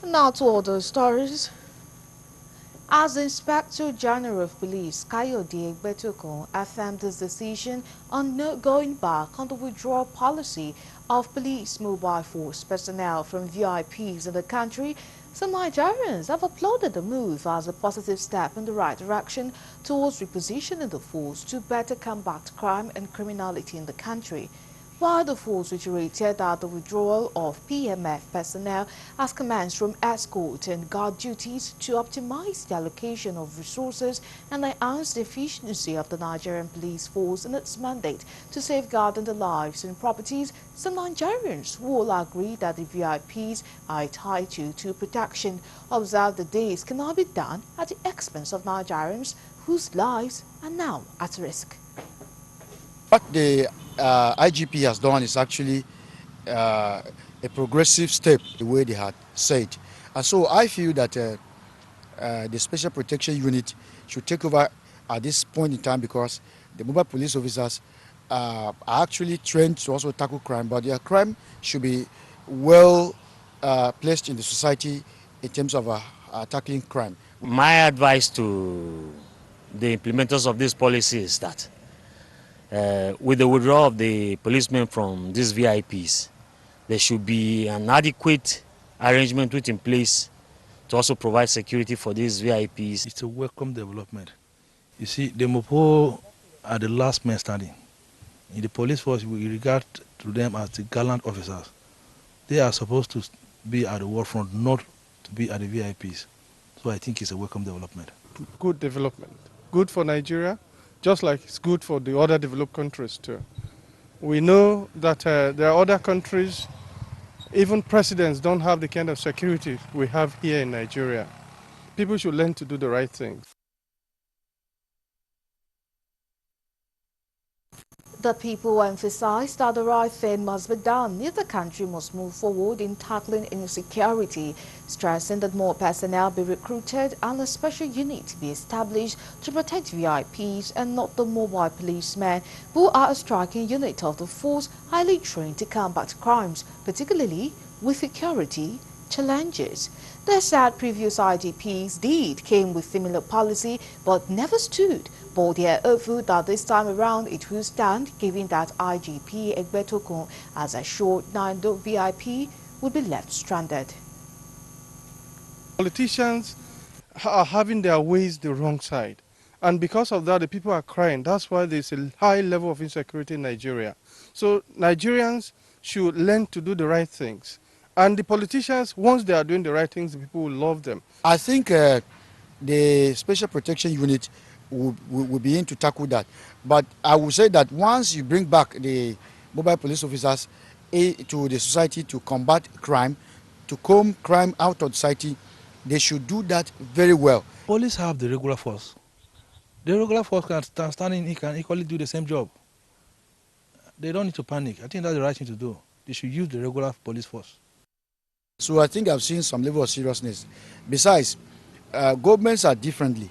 Now to other stories. As Inspector General of Police Kayode Igp'S affirmed his decision on not going back on the withdrawal policy of police mobile force personnel from VIPs in the country, some Nigerians have applauded the move as a positive step in the right direction towards repositioning the force to better combat crime and criminality in the country. While the force reiterated that the withdrawal of PMF personnel has commenced from escort and guard duties to optimize the allocation of resources and enhance the efficiency of the Nigerian police force in its mandate to safeguard the lives and properties, some Nigerians will agree that the VIPs are entitled to protection. Observe the days cannot be done at the expense of Nigerians whose lives are now at risk. What the IGP has done is actually a progressive step, the way they had said. And so I feel that the Special Protection Unit should take over at this point in time because the mobile police officers are actually trained to also tackle crime, but their crime should be well placed in the society in terms of tackling crime. My advice to the implementers of this policy is that with the withdrawal of the policemen from these VIPs, there should be an adequate arrangement put in place to also provide security for these VIPs. It's a welcome development. You see, the Mopo are the last men standing. In the police force, we regard to them as the gallant officers. They are supposed to be at the war front, not to be at the VIPs. So I think it's a welcome development. Good development. Good for Nigeria, just like it's good for the other developed countries too. We know that there are other countries, even presidents don't have the kind of security we have here in Nigeria. People should learn to do the right things. The people emphasized that the right thing must be done if the country must move forward in tackling insecurity, stressing that more personnel be recruited and a special unit be established to protect VIPs and not the mobile policemen, who are a striking unit of the force highly trained to combat crimes, particularly with security challenges. They said previous IGPs came with similar policy but never stood, but they are hopeful that this time around it will stand, given that IGP Igp'S has assured none VIP would be left stranded. Politicians are having their ways the wrong side, and because of that the people are crying. That's why there's a high level of insecurity in Nigeria. So Nigerians should learn to do the right things. And the politicians, once they are doing the right things, the people will love them. I think the Special Protection Unit will begin to tackle that. But I would say that once you bring back the mobile police officers to the society to combat crime, to comb crime out of society, they should do that very well. Police have the regular force. The regular force can stand in, can equally do the same job. They don't need to panic. I think that's the right thing to do. They should use the regular police force. So I think I've seen some level of seriousness. Besides, governments are differently.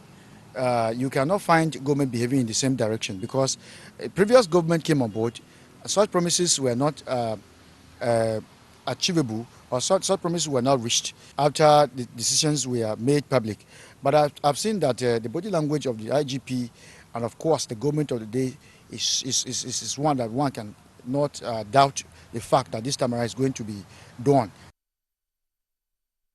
You cannot find government behaving in the same direction because a previous government came on board. Such promises were not achievable, or such promises were not reached after the decisions were made public. But I've seen that the body language of the IGP and of course the government of the day is one that one can not doubt the fact that this time around is going to be done.